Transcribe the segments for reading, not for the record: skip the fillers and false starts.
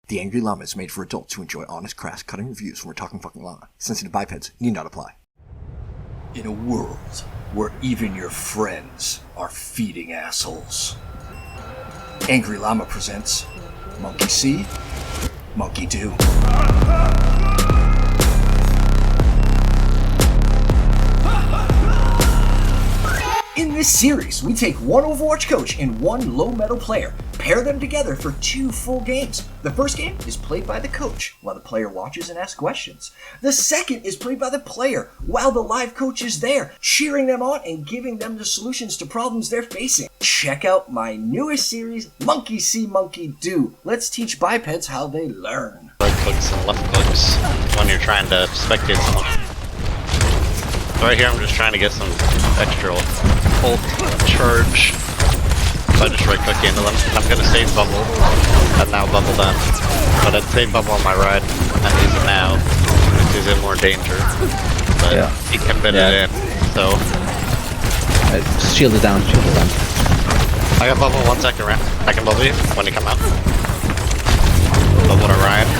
The Angry Llama is made for adults who enjoy honest, crass, cutting reviews when we're talking fucking llama. Sensitive bipeds need not apply. In a world where even your friends are feeding assholes, Angry Llama presents Monkey See, Monkey Do. In this series, we take one Overwatch coach and one low metal player, pair them together for 2 full games. The first game is played by the coach, while the player watches and asks questions. The second is played by the player, while the live coach is there, cheering them on and giving them the solutions to problems they're facing. Check out my newest series, Monkey See, Monkey Do. Let's teach bipeds how they learn. Right clicks and left clicks when you're trying to spectate someone. So right here I'm just trying to get some extra ult charge. So I just right click into them. I'm gonna save bubble and now bubble them. But I'd save bubble on my ride and use it now. He's in more danger. But yeah, he can bid it in. So shield it down, shield it down. I got bubble 1 second ramp. I can bubble you when you come out. Bubble to Ryan.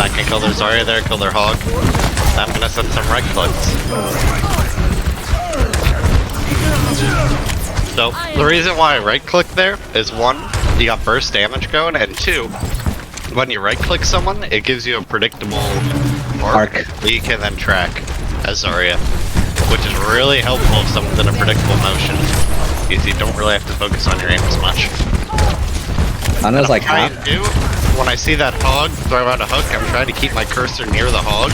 I can kill their Zarya there, kill their hog. I'm gonna send some right clicks. So, the reason why I right click there is 1, you got burst damage going, and 2, when you right click someone, it gives you a predictable arc that you can then track as Zarya, which is really helpful if someone's in a predictable motion, because you don't really have to focus on your aim as much. I know it's like half. When I see that hog throw out a hook, I'm trying to keep my cursor near the hog,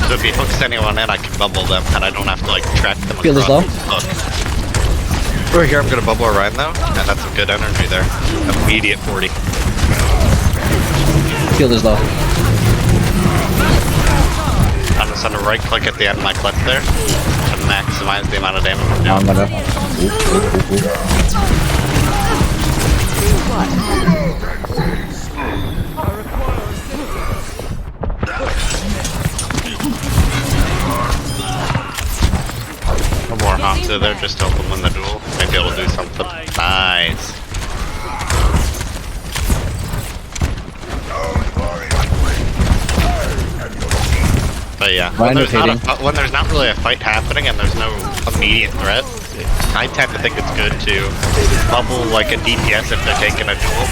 so if he hooks anyone in, I can bubble them, and I don't have to like track them Field is low. Hook. Right here, I'm gonna bubble Ryan though, and that's some good energy there. Immediate 40. Field is low. I'm just gonna right click at the end of my clip there to maximize the amount of damage I'm doing. I'm gonna... One more Hamza there just to help him win the duel. Maybe able to do something. Nice. But yeah, when there's not really a fight happening and there's no immediate threat, I tend to think it's good to bubble like a DPS if they're taking a duel.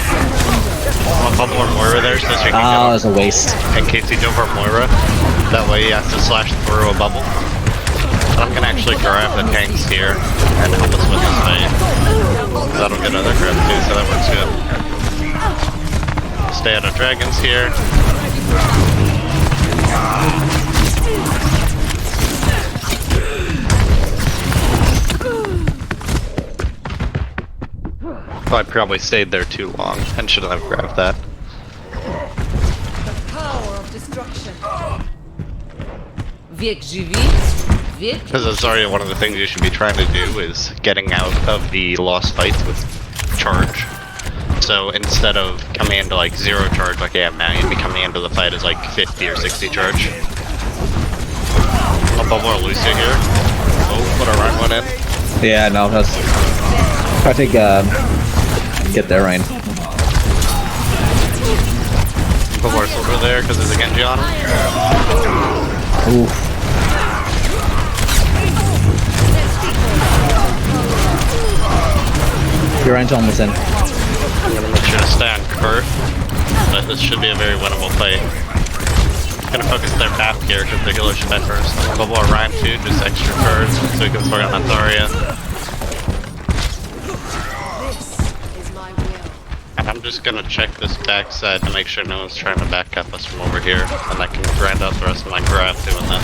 I'll bubble or Moira there so she can that was a waste. in case he's over Moira. That way he has to slash through a bubble. But I'm gonna actually grab the tanks here and help us with this fight. That'll get other grab too, so that works good. Stay out of dragons here. Oh, I probably stayed there too long and shouldn't have grabbed that. The power of destruction. Because as Zarya, one of the things you should be trying to do is getting out of the lost fights with charge. So instead of coming into like 0 charge like I am now, you'd be coming into the fight as like 50 or 60 charge. I'll bubble or Lucia here. Oh, put a Ryan one in. Yeah, no, that's... I think, get there, Ryan. Bubble or Silver there because there's a Genji on him. Ooh. Your Ryan's almost in. I'm gonna make sure to stay on Kurt, but this should be a very winnable fight. Gonna focus their path here because the healer should die first. Bubble or Ryan too, just extra cards so we can focus on Zarya. And I'm just gonna check this backside to make sure no one's trying to back up us from over here, and I can grind out the rest of my craft doing this.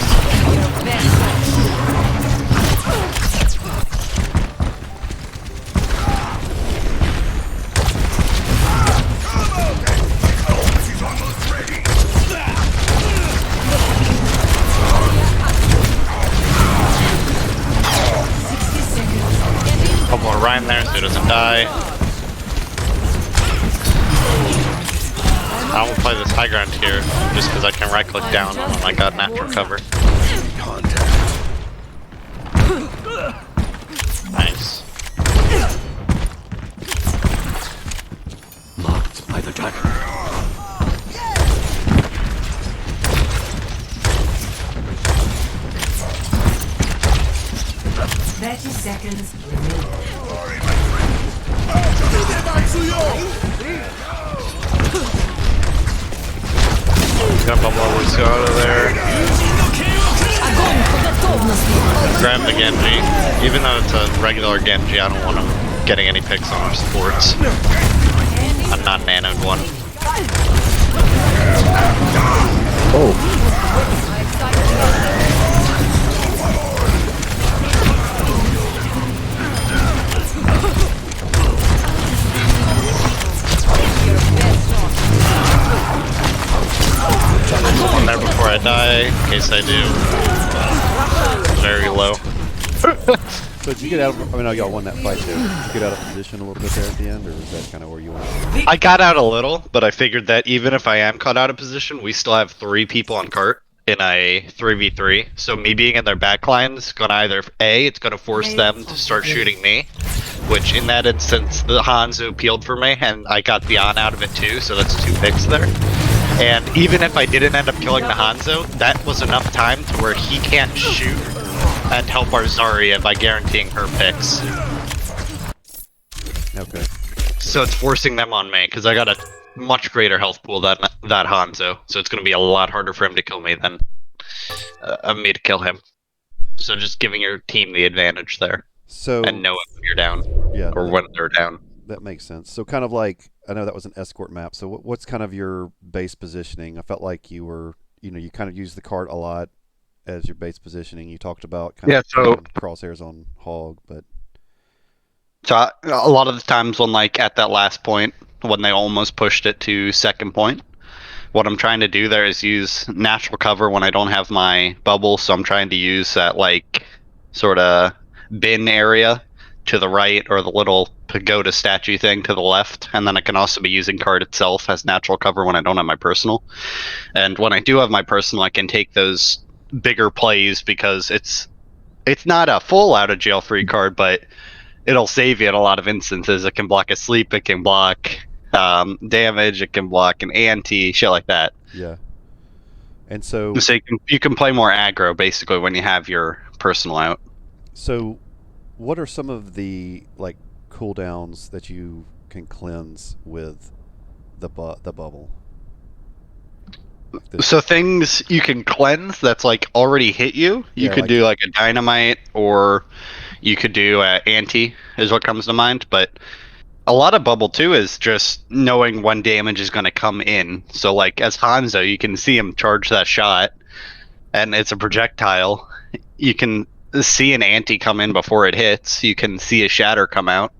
Couple more Ryan there so he doesn't die. I won't play this high ground here just because I can right click down on when I got natural cover. Nice. Marked by the dragon. seconds remaining. Gonna bubble our Lucio out of there. Grab the Genji. Even though it's a regular Genji, I don't want him getting any picks on our supports. I'm not nanoed one. Oh. On there before I die, in case I do. Very low. So did you get out of, I mean, y'all won that fight there. Did you get out of position a little bit there at the end, or is that kind of where you went? I got out a little, but I figured that even if I am caught out of position, we still have 3 people on cart in a 3v3. So me being in their backline is gonna either it's gonna force them to start shooting me, which in that instance the Hanzo peeled for me and I got the on out of it too, so that's 2 picks there. And even if I didn't end up killing the Hanzo, that was enough time to where he can't shoot and help our Zarya by guaranteeing her picks. Okay. So it's forcing them on me, because I got a much greater health pool than that Hanzo. So it's going to be a lot harder for him to kill me than me to kill him. So just giving your team the advantage there. So And know when you're down. yeah, Or when they're down. that makes sense. So kind of like, I know that was an escort map. So what's kind of your base positioning? I felt like you were, you kind of used the cart a lot as your base positioning. You talked about kind of crosshairs on Hog, but So a lot of the times when at that last point, when they almost pushed it to second point, what I'm trying to do there is use natural cover when I don't have my bubble. So I'm trying to use that sort of bin area to the right, or the little pagoda statue thing to the left, and then I can also be using card itself as natural cover when I don't have my personal. And when I do have my personal, I can take those bigger plays because it's not a full out of jail free card, but it'll save you in a lot of instances. It can block a sleep, it can block damage, it can block an anti, shit like that. yeah. And so you can play more aggro basically when you have your personal out. So what are some of the cooldowns that you can cleanse with the bubble? So things you can cleanse that's already hit you. You could do a dynamite, or you could do anti is what comes to mind. But a lot of bubble too is just knowing when damage is going to come in. So as Hanzo, you can see him charge that shot, and it's a projectile. You can see an anti come in before it hits. You can see a shatter come out.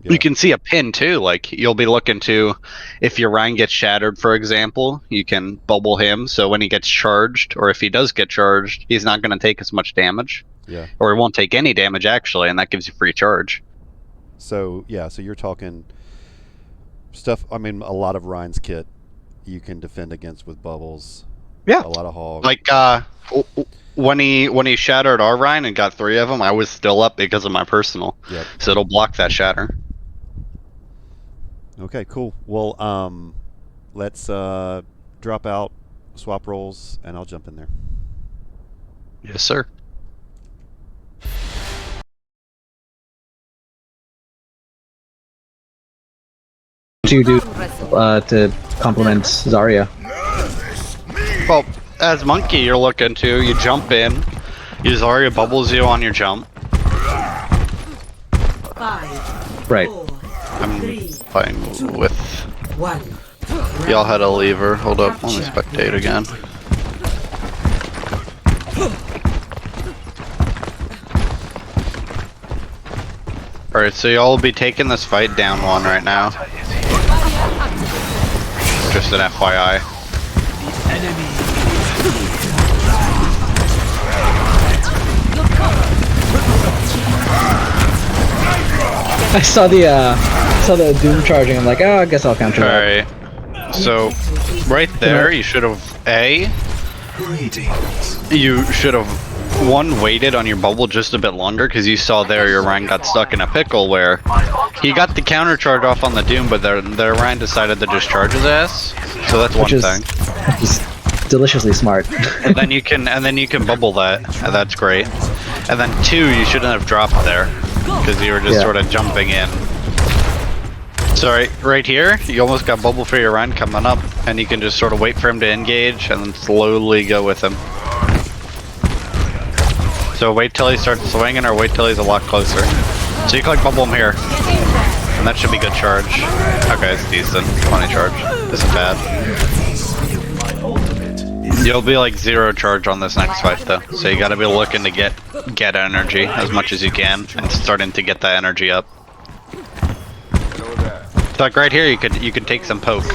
Yeah. You can see a pin too. You'll be looking to, if your Rhine gets shattered, for example, you can bubble him. So when he gets charged, or if he does get charged, he's not going to take as much damage. Yeah. Or he won't take any damage actually, and that gives you free charge. So yeah, so you're talking stuff. I mean, a lot of Rhine's kit you can defend against with bubbles. Yeah. A lot of Hog. When he shattered our Rhine and got 3 of them, I was still up because of my personal. Yep. So it'll block that shatter. Okay, cool. Well, let's drop out, swap roles, and I'll jump in there. Yes, sir. What do you do to complement Zarya? Well, as Monkey, you're looking to, you jump in, Zarya bubbles you on your jump. 5, Right. 4, I'm 3, playing with... 1. Y'all had a lever. Hold up, let me spectate again. Alright, so y'all will be taking this fight down 1 right now. Just an FYI. I saw the Doom charging. I'm like, oh, I guess I'll counter that. Alright. So, right there, you should have You should have waited on your bubble just a bit longer, because you saw there your Rhine got stuck in a pickle where he got the counter charge off on the Doom, but their Rhine decided to just charge his ass. So that's one thing. Which is deliciously smart. and then you can bubble that, and that's great. And then 2, you shouldn't have dropped there. because you were just sort of jumping in. So right here, you almost got bubble for your run coming up, and you can just sort of wait for him to engage and then slowly go with him. So wait till he starts swinging or wait till he's a lot closer. So you can like bubble him here. And that should be good charge. Okay, it's decent. 20 charge. Isn't bad. You'll be like 0 charge on this next fight though. So you gotta be looking to get energy as much as you can and starting to get that energy up. So like right here you could take some poke.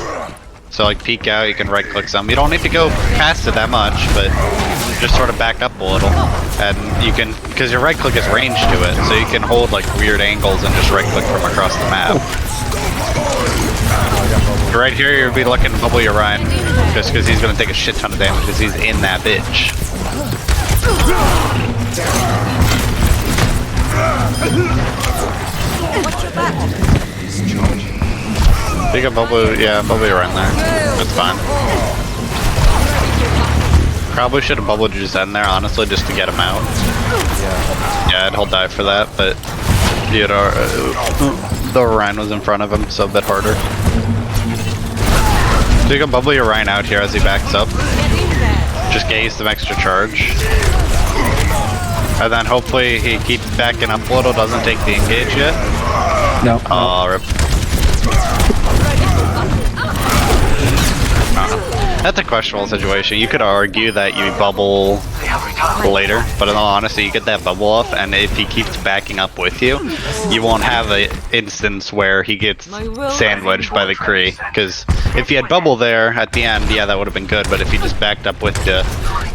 So like peek out, you can right click some. You don't need to go past it that much, but just sort of back up a little. And you can, because your right click is range to it, so you can hold like weird angles and just right click from across the map. Right here you'll be looking to bubble your Ryan, just because he's going to take a shit ton of damage because he's in that bitch. You can bubble, bubble your Ryan there. That's fine. Probably should have bubbled just in there, honestly, just to get him out. Yeah, he'll die for that, but you know, the Ryan was in front of him, so a bit harder. So you can bubble your Ryan out here as he backs up. Just get used to some extra charge. And then hopefully he keeps backing up a little, doesn't take the engage yet. No. Oh, rip. That's a questionable situation. You could argue that you bubble later, but in all honesty, you get that bubble off, and if he keeps backing up with you, you won't have an instance where he gets sandwiched by the Kree. Because if he had bubble there at the end, yeah, that would have been good, but if he just backed up with you,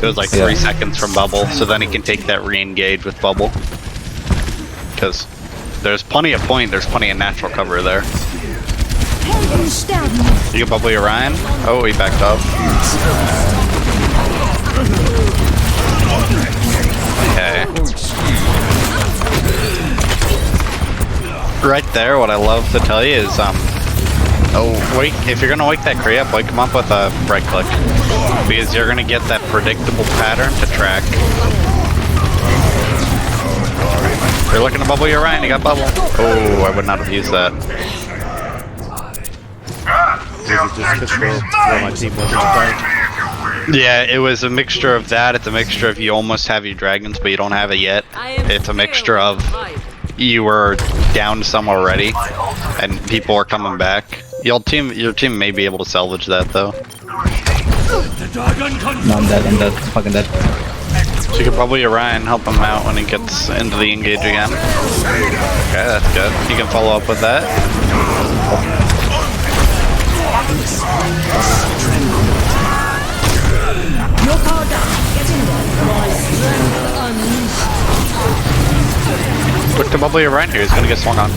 it was like 3 seconds from bubble, so then he can take that re-engage with bubble. Because there's plenty of point, there's plenty of natural cover there. You can bubble your Ryan. Oh, he backed up. Okay. Right there, what I love to tell you is, if you're gonna wake that Kree up, wake him up with a right click. Because you're gonna get that predictable pattern to track. You're looking to bubble your Ryan, you got bubble. Oh, I would not have used that. Yeah, it was a mixture of that. It's a mixture of you almost have your dragons, but you don't have it yet. It's a mixture of you were down some already, and people are coming back. Your team may be able to salvage that though. No, I'm dead. Fucking dead. So you can probably Ryan help him out when he gets into the engage again. Okay, that's good. You can follow up with that. Your power down. Get in there. My strength unleashed. Look to bubble your Ryan here. He's gonna get swung on.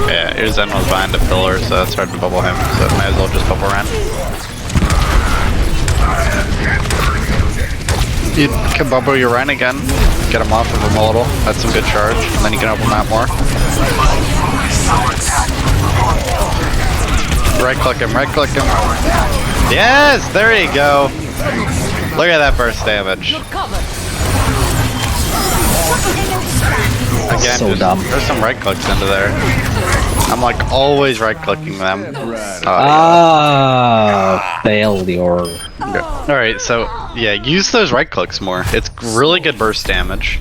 Yeah, here's Zen was behind the pillar, so it's hard to bubble him. So might as well just bubble Ryan. You can bubble your Ryan again. Get him off of him a little. That's some good charge. And then you can open him out more. Right click him, right click him. Yes, there you go. Look at that burst damage. Again, So dumb. There's some right clicks into there. I'm like always right clicking them. Failure. Alright, so yeah, use those right clicks more. It's really good burst damage.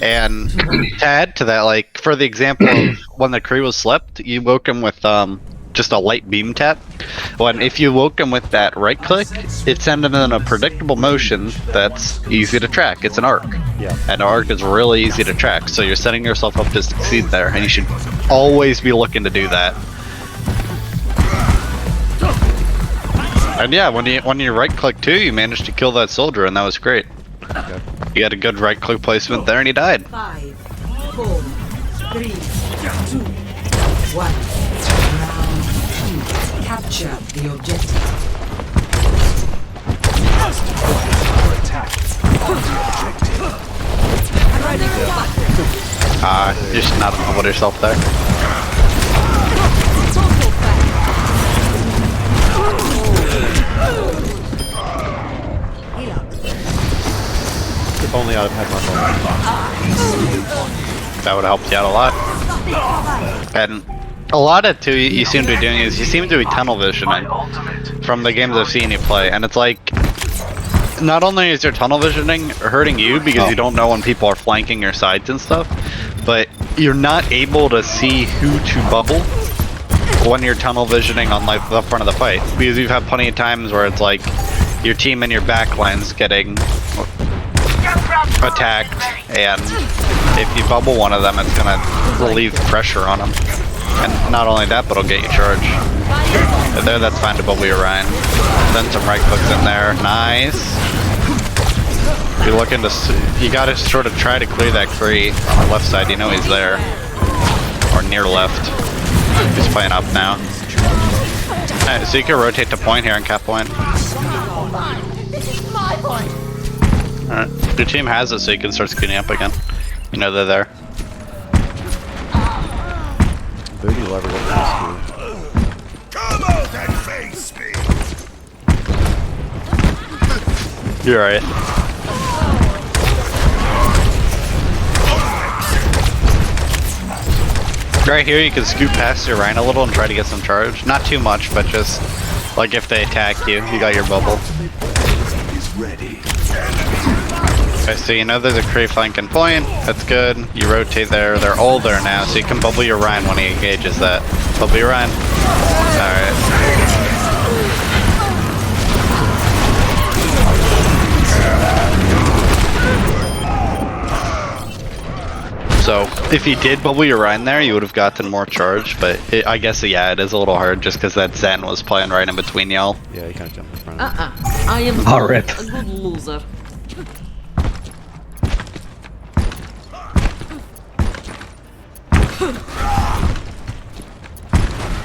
And to add to that, like for the example of when the Kree was slept, you woke him with just a light beam tap. When if you woke him with that right click, it sent him in a predictable motion that's easy to track. It's an arc. Yeah. And an arc is really easy to track, so you're setting yourself up to succeed there, and you should always be looking to do that. And yeah, when you right click too, you managed to kill that soldier, and that was great. Okay. You got a good right click placement there, and he died. 5, 4, 3, 2, 1. Capture the objective. You should not have bubbled yourself there. If only I'd have had my phone. That would have helped you out a lot. And a lot of too you seem to be doing is you seem to be tunnel visioning from the games I've seen you play, and it's like not only is your tunnel visioning hurting you because you don't know when people are flanking your sides and stuff, but you're not able to see who to bubble when you're tunnel visioning on like the front of the fight, because you've had plenty of times where it's like your team in your back line's getting attacked, and if you bubble one of them, it's gonna relieve pressure on them. And not only that, but it'll get you charged. But there, that's fine to bubble your Ryan. Then some right clicks in there. Nice. You're looking to, you gotta sort of try to clear that crate on the left side. You know he's there, or near left. He's playing up now. Alright, so you can rotate to point here and cap point. Alright, your team has it, so you can start scooting up again. You know they're there. Booty lever what Come out and face me. You're right. Right here, you can scoot past your Rhino a little and try to get some charge. Not too much, but just like if they attack you, you got your bubble. Okay, so you know there's a Kree flanking point. That's good. You rotate there. They're all there now, so you can bubble your Rhine when he engages that. Bubble your Rhine. Alright. So, if you did bubble your Rhine there, you would have gotten more charge, but I guess, yeah, it is a little hard just because that Zen was playing right in between y'all. Yeah, he kind of jumped in front. I am Oh, rip. a good loser.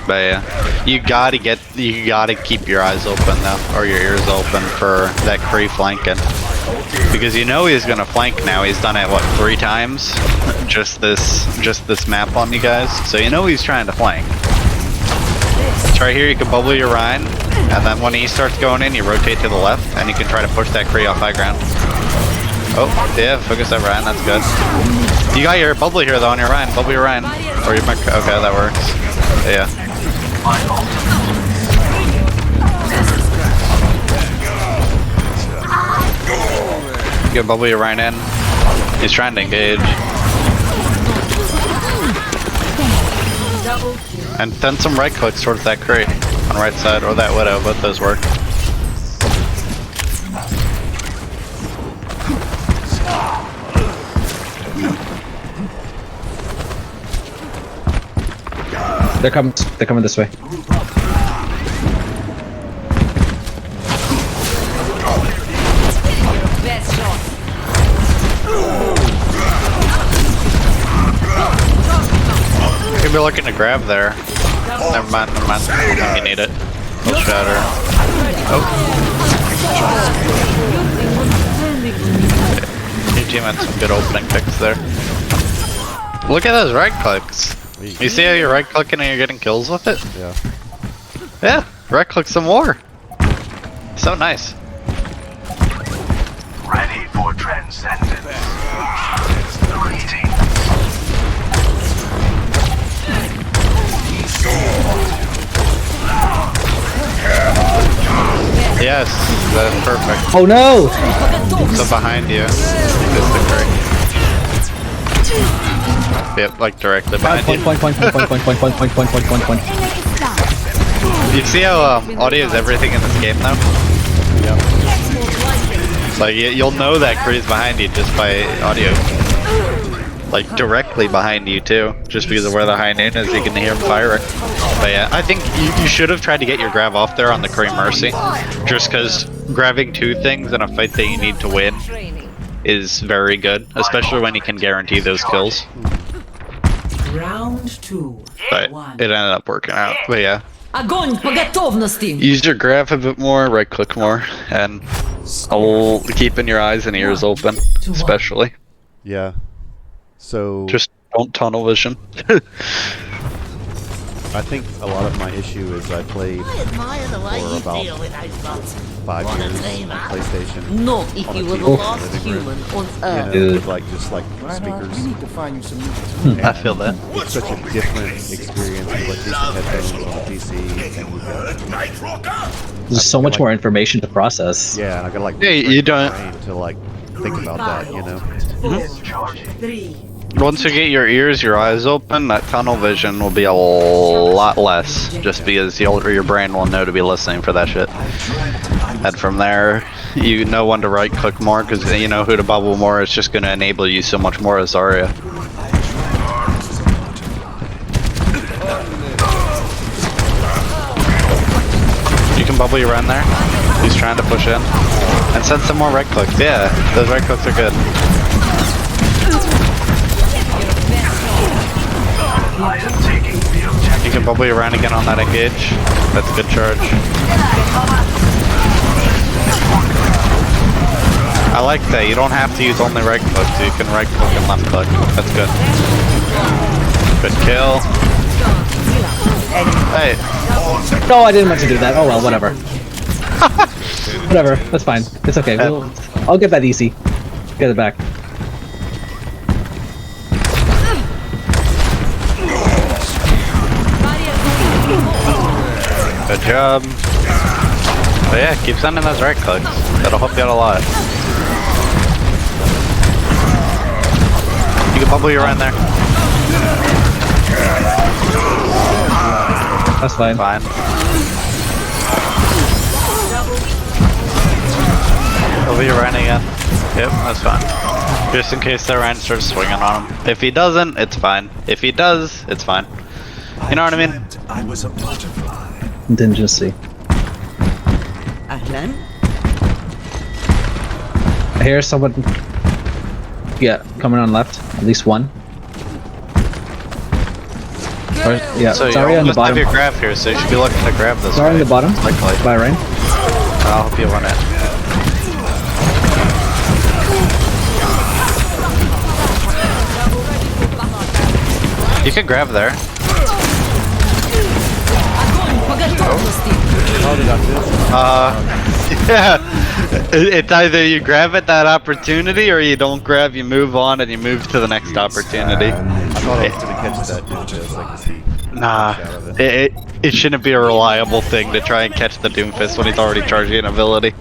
But yeah, you gotta keep your eyes open though, or your ears open for that Kree flanking. Because you know he's gonna flank now. He's done it what, 3 times? just this map on you guys. So you know he's trying to flank. So right here you can bubble your Rhine, and then when he starts going in, you rotate to the left, and you can try to push that Kree off high ground. Oh, yeah, focus that Rhine, that's good. You got your bubble here though on your Rhine. Bubble your Rhine. Or your okay, that works. Yeah. You can bubble your Rhine in. He's trying to engage. And then some right clicks towards that crate on the right side, or that Widow, both those work. They're coming this way. Best shot. You could be looking to grab there. Never mind, never mind. I think you need it. We'll shatter. Oh. Your team had some good opening picks there. Look at those right clicks. You see how you're right clicking and you're getting kills with it? Yeah. Yeah, right click some more. So nice. Ready for transcendence. Greetings. Yes, that's perfect. Oh no! So behind you is the crate. Yep, like directly behind you. Point. You see how audio is everything in this game though? Yep. Like you'll know that Kree's behind you just by audio. Like directly behind you too, just because of where the high noon is, you can hear him firing. But yeah, I think you should have tried to get your grab off there on the Kree Mercy, just because grabbing 2 things in a fight that you need to win is very good, especially when you can guarantee those kills. Round 2. But it ended up working out. But yeah, Огонь по готовности! use your grab a bit more, right click more, and keeping your eyes and ears open, especially. Yeah. So Just don't tunnel vision. I think a lot of my issue is I played for about 5 years on PlayStation. Not if on you a were the TV last living room, human on you Earth. know, Dude. with like just like speakers. I feel that. It's such a different experience with like decent headphones on a PC. And you've got, There's so much more information to process. yeah, and I gotta like Yeah, you retrain my don't- brain to like think about that, you know. 4, 3, Once you get your ears, your eyes open, that tunnel vision will be a lot less, just because your brain will know to be listening for that shit. And from there, you know when to right click more, because you know who to bubble more. It's just going to enable you so much more as Zarya. You can bubble your run there. He's trying to push in. And send some more right clicks. Yeah, those right clicks are good. You can bubble your round again on that engage. That's a good charge. I like that. You don't have to use only right click, so you can right click and left click. That's good. Good kill. Hey, No, I didn't meant to do that. Oh well, whatever. Whatever, that's fine. It's okay. I'll get that easy. Get it back. good job. But yeah, keep sending those right clicks. That'll help you out a lot. You can bubble your round there. That's fine. Fine. Bubble your round again. Yep, that's fine. Just in case the round starts swinging on him. If he doesn't, it's fine. If he does, it's fine. You know what I mean? I was a butterfly. Didn't just see. أهلا. I hear someone. Yeah, coming on left. At least one. Or, yeah, So you sorry on the almost have bottom. your grab here, so you should be looking to grab this. Sorry on guy. the bottom. Likely. By rain. I'll help you run it. You can grab there. Yeah. It's either you grab at that opportunity or you don't grab, you move on and you move to the next opportunity. I thought I was gonna catch that Doomfist. I could see. Nah, it shouldn't be a reliable thing to try and catch the Doomfist when he's already charging an ability.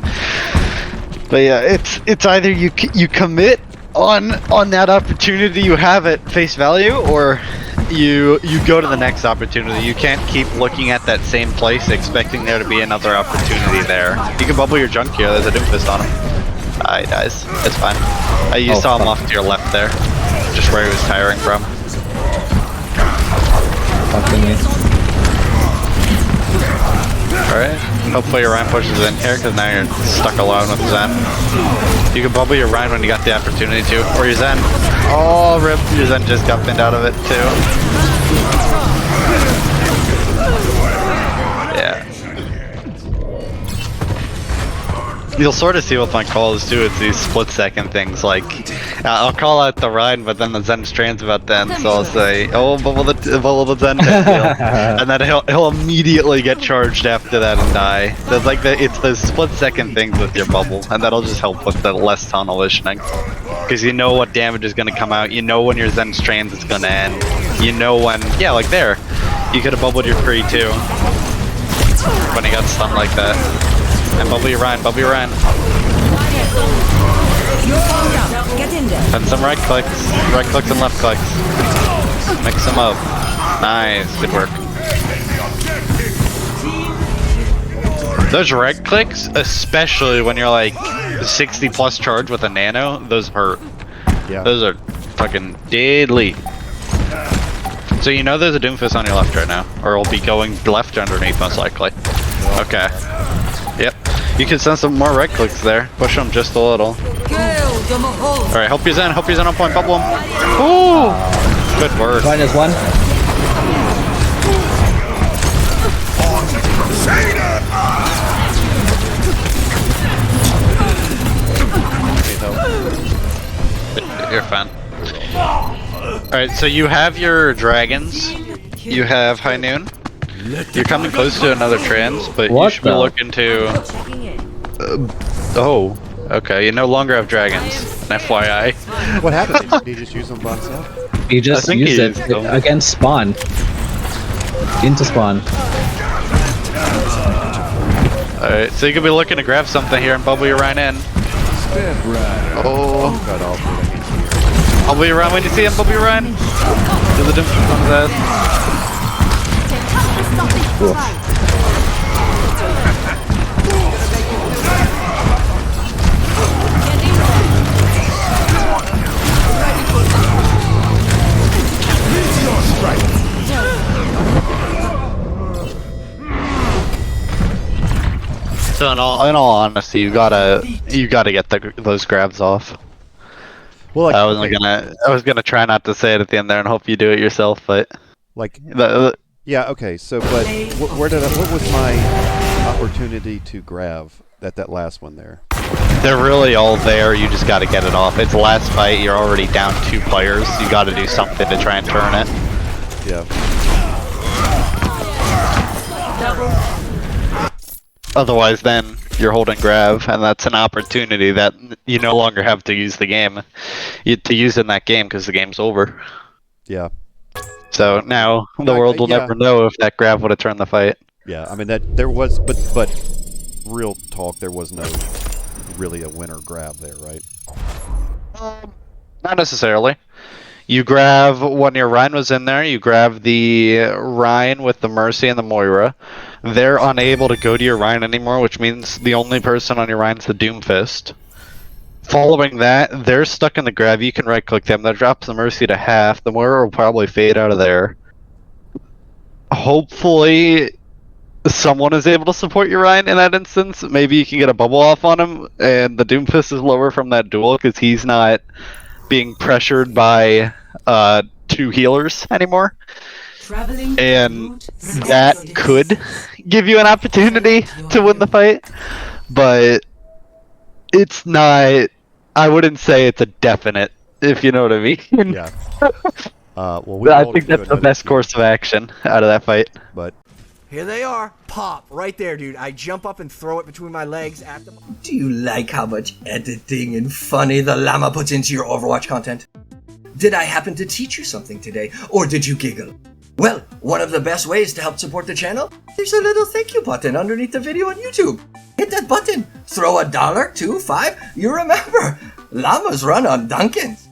But yeah, it's either you commit on that opportunity you have at face value, or you go to the next opportunity. You can't keep looking at that same place expecting there to be another opportunity there. You can bubble your junk here. There's a Doomfist on him. He dies. It's fine. You saw him off to your left there, just where he was tiring from. Fucking me. Alright, hopefully your Ryan pushes in here, because now you're stuck alone with Zen. You can bubble your Ryan when you got the opportunity to, or your Zen. Oh, rip, your Zen just got pinned out of it too. Yeah. You'll sort of see with my calls too, it's these split-second things, like, I'll call out the Ryan, but then the Zen strands about then, so I'll say, oh, bubble the Zen type deal. And then he'll immediately get charged after that and die. So it's like, it's those split-second things with your bubble, and that'll just help with the less tunnel visioning. Because you know what damage is going to come out, you know when your Zen strands is going to end, you know when, yeah, like there, you could have bubbled your Kree too, when he got stunned like that. And bubble your Ryan, bubble your Ryan. Get in there. And some right clicks and left clicks. Mix them up. Nice, good work. Those right clicks, especially when you're like 60 plus charge with a nano, those hurt. Yeah. Those are fucking deadly. So you know there's a Doomfist on your left right now, or it'll be going left underneath most likely. Okay. Yep. You can send some more right clicks there. Push them just a little. Alright, help your Zen on point, bubble him. Ooh! Good work. Minus one. You're fine. Alright, so you have your dragons. You have High Noon. You're coming close to another trans, but What you should be the? looking to. Checking in. Oh, okay. You no longer have dragons. FYI. What happened? Did he just use them by himself? He just think used he it used them. against spawn. Into spawn. Alright, so you could be looking to grab something here and bubble your Rhine in. Oh, Got off it. I can't see her. bubble your Rhine when you see him, bubble your Rhine. Do the difference on that. So in all honesty, you gotta get those grabs off. Well, like, I was gonna try not to say it at the end there and hope you do it yourself, but like, the, yeah, okay. So, but what was my opportunity to grab that last one there? they're really all there. You just gotta get it off. It's the last fight. You're already down 2 players. You gotta do something to try and turn it. Yeah. Otherwise, then you're holding grab, and that's an opportunity that you no longer have to use the game. To use in that game because the game's over. Yeah. So now the world will never know if that grab would have turned the fight. Yeah. I mean that there was, but real talk, there was no really a winner grab there, right? Not necessarily. You grab when your Rhine was in there. You grab the Rhine with the Mercy and the Moira. They're unable to go to your Rhine anymore, which means the only person on your Rhine is the Doomfist. Following that, they're stuck in the grab. You can right-click them. That drops the Mercy to half. The Moira will probably fade out of there. Hopefully, someone is able to support your Rhine in that instance. Maybe you can get a bubble off on him, and the Doomfist is lower from that duel because he's not being pressured by 2 healers anymore. And that could give you an opportunity to win the fight, but it's not. I wouldn't say it's a definite, if you know what I mean. Yeah. Well, I think that's the best course of action out of that fight. But here they are. Pop. Right there, dude. I jump up and throw it between my legs at them. Do you like how much editing and funny the llama puts into your Overwatch content? Did I happen to teach you something today, or did you giggle? Well, one of the best ways to help support the channel, there's a little thank you button underneath the video on YouTube. Hit that button, throw $1, $2, $5, you remember, llamas run on Dunkins.